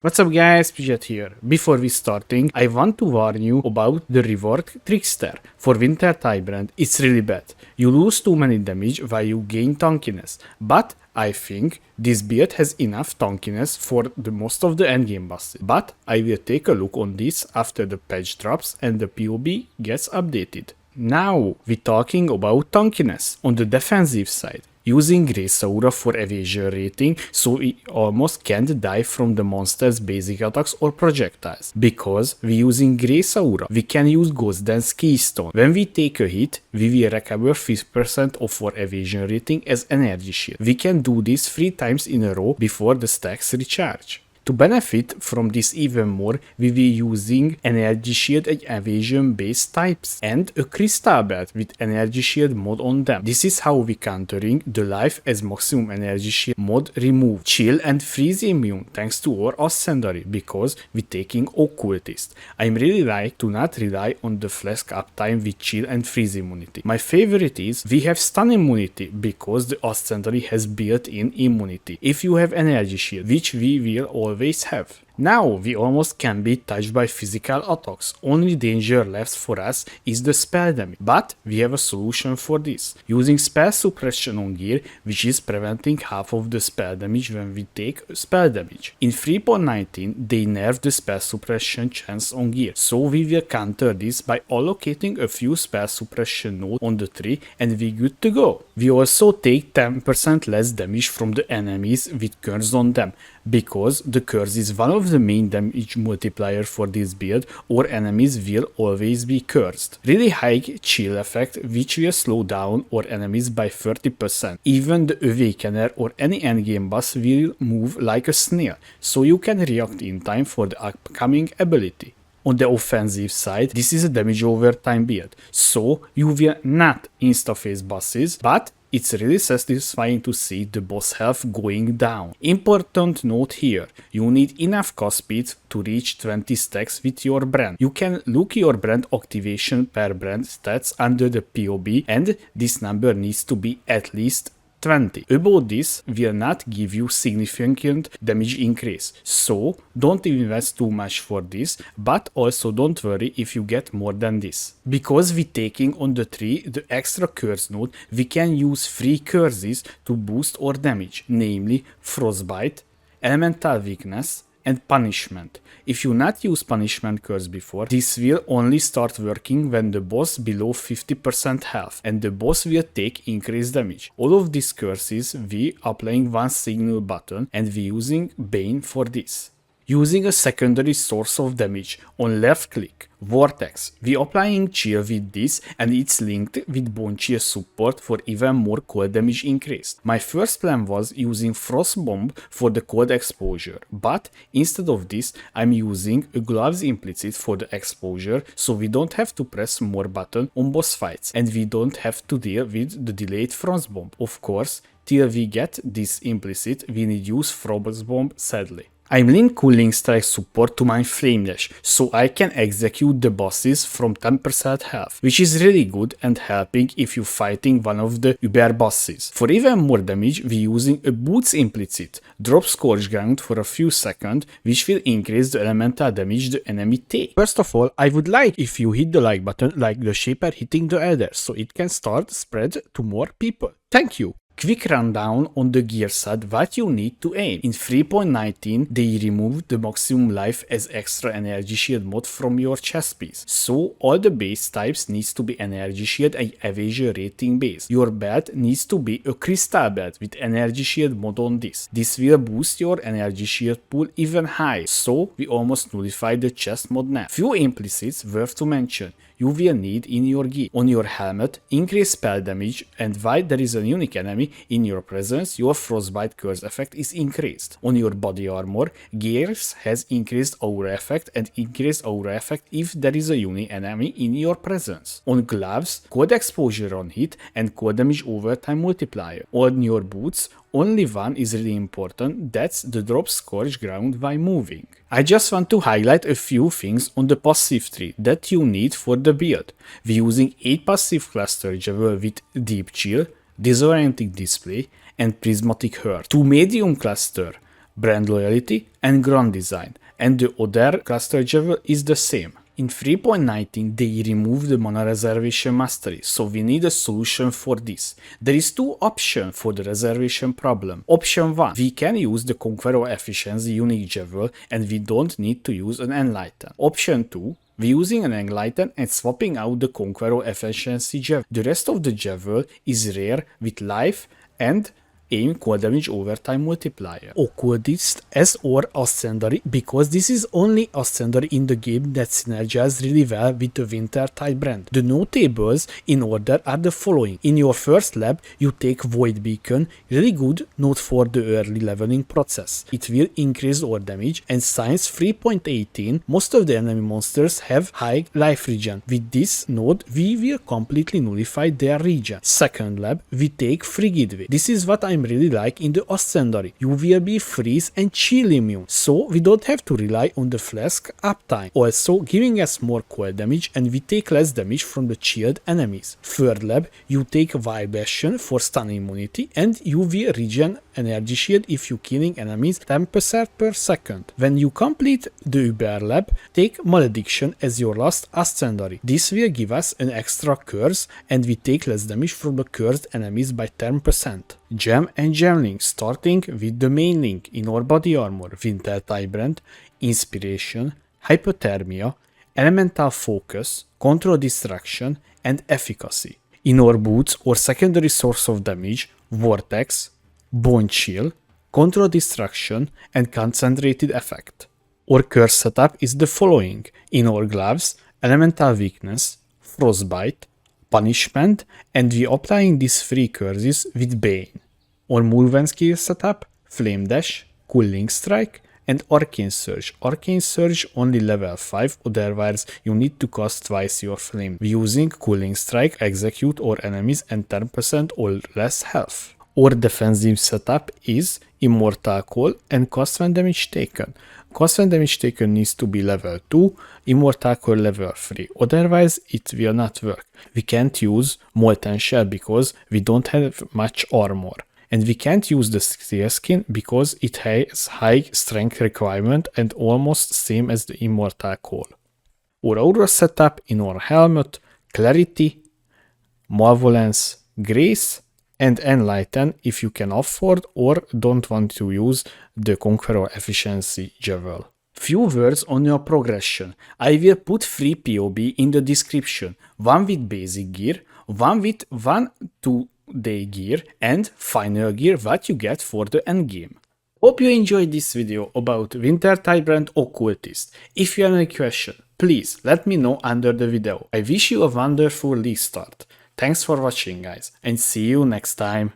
What's up guys, Pidget here. Before we starting, I want to warn you about the reward Trickster. For Winter Tyrant, it's really bad. You lose too many damage while you gain tankiness, but I think this build has enough tankiness for the most of the endgame bosses. But I will take a look on this after the patch drops and the POB gets updated. Now we're talking about tankiness on the defensive side. Using Grace Aura for evasion rating, so we almost can't die from the monster's basic attacks or projectiles. Because we're using Grace Aura, we can use Ghost Dance Keystone. When we take a hit, we will recover 50% of our evasion rating as energy shield. We can do this 3 times in a row before the stacks recharge. To benefit from this even more, we will be using energy shield and evasion based types and a crystal belt with energy shield mod on them. This is how we countering the life as maximum energy shield mod remove, chill and freeze immune thanks to our Ascendancy because we're taking occultist. I'm really like to not rely on the flask uptime with chill and freeze immunity. My favorite is we have stun immunity because the Ascendancy has built-in immunity if you have energy shield, which we will always have. Now we almost can be touched by physical attacks, only danger left for us is the spell damage, but we have a solution for this, using spell suppression on gear, which is preventing half of the spell damage when we take spell damage. In 3.19 they nerfed the spell suppression chance on gear, so we will counter this by allocating a few spell suppression nodes on the tree and we're good to go. We also take 10% less damage from the enemies with curse on them, because the curse is one of the main damage multiplier for this build, or enemies will always be cursed. Really high chill effect which will slow down our enemies by 30%. Even the Awakener or any endgame boss will move like a snail, so you can react in time for the upcoming ability. On the offensive side, this is a damage over time build, so you will not insta-face bosses, but it's really satisfying to see the boss health going down. Important note here, you need enough cast speed to reach 20 stacks with your brand. You can look your brand activation per brand stats under the POB and this number needs to be at least 20. About this will not give you significant damage increase, so don't invest too much for this, but also don't worry if you get more than this. Because we taking on the tree the extra curse node, we can use free curses to boost our damage, namely Frostbite, Elemental Weakness, and Punishment. If you not use Punishment curse before, this will only start working when the boss below 50% health and the boss will take increased damage. All of these curses we applying one signal button and we using Bane for this. Using a secondary source of damage on left click, Vortex, we applying chill with this and it's linked with bone chill support for even more cold damage increased. My first plan was using Frost Bomb for the cold exposure, but instead of this I'm using a gloves implicit for the exposure, so we don't have to press more button on boss fights and we don't have to deal with the delayed Frost Bomb. Of course, till we get this implicit we need use Frost Bomb sadly. I'm link Cooling Strike support to my Flame Dash, so I can execute the bosses from 10% health, which is really good and helping if you're fighting one of the Uber bosses. For even more damage, we're using a Boots implicit, drop Scorch Ground for a few seconds, which will increase the elemental damage the enemy take. First of all, I would like if you hit the like button like the Shaper hitting the Elder, so it can start spread to more people. Thank you! Quick rundown on the gear side what you need to aim. In 3.19 they removed the maximum life as extra energy shield mod from your chest piece, so all the base types needs to be energy shield and evasion rating base. Your belt needs to be a crystal belt with energy shield mod on this. This will boost your energy shield pool even higher, so we almost nullified the chest mod now. Few implicits worth to mention you will need in your gear. On your helmet, increase spell damage, and while there is a unique enemy in your presence, your Frostbite curse effect is increased. On your body armor, gears has increased aura effect and increased aura effect if there is a unique enemy in your presence. On gloves, cold exposure on hit and cold damage over time multiplier. On your boots, only one is really important, that's the drop Scorch Ground while moving. I just want to highlight a few things on the passive tree that you need for the build. We're using 8 passive cluster Javel with Deep Chill, Disorienting Display and Prismatic Hurt. 2 medium cluster, brand loyalty, and grand design, and the other cluster level is the same. In 3.19 they removed the mana reservation mastery, so we need a solution for this. There is two options for the reservation problem. Option 1, we can use the Conquer of Efficiency unique jewel and we don't need to use an Enlighten. Option 2, we're using an Enlighten and swapping out the Conquer of Efficiency jewel. The rest of the jewel is rare with life and aim cold damage overtime multiplier. Occultist as or Ascendancy, because this is only Ascendancy in the game that synergizes really well with the Wintertide brand. The notables in order are the following. In your first lab, you take Void Beacon, really good node for the early leveling process. It will increase our damage, and Science 3.18, most of the enemy monsters have high life regen. With this node, we will completely nullify their regen. Second lab, we take Frigid. This is what I'm really like in the Ascendancy. You will be freeze and chill immune, so we don't have to rely on the flask uptime, also giving us more cold damage and we take less damage from the chilled enemies. Third lab, you take Vibration for stun immunity and you will regen energy shield if you killing enemies 10% per second. When you complete the Uber lab, take Malediction as your last Ascendancy. This will give us an extra curse and we take less damage from the cursed enemies by 10%. Gem and Gem Link, starting with the main link in our body armor, Wintertide brand, Inspiration, Hypothermia, Elemental Focus, Control Distraction, and Efficacy. In our boots, our secondary source of damage, Vortex, Bone Chill, Control Distraction, and Concentrated Effect. Our curse setup is the following. In our gloves, Elemental Weakness, Frostbite, Punishment, and we applying these three curses with Bane. Our move and skill setup, Flame Dash, Cooling Strike, and Arcane Surge. Arcane Surge only level 5, otherwise you need to cast twice your flame. We using Cooling Strike, execute our enemies and 10% or less health. Our defensive setup is Immortal Call and cost when damage taken. Cost when damage taken needs to be level 2, Immortal Call level 3, otherwise it will not work. We can't use Molten Shell because we don't have much armor. And we can't use the Steel Skin because it has high strength requirement and almost same as the Immortal Call. Our aura setup in our helmet, Clarity, Malevolence, Grace, and Enlighten if you can afford or don't want to use the Conqueror Efficiency Jewel. Few words on your progression. I will put 3 POB in the description, one with basic gear, one with 1-2 day gear, and final gear what you get for the endgame. Hope you enjoyed this video about Wintertide brand Occultist. If you have any question, please let me know under the video. I wish you a wonderful league start. Thanks for watching guys, and see you next time.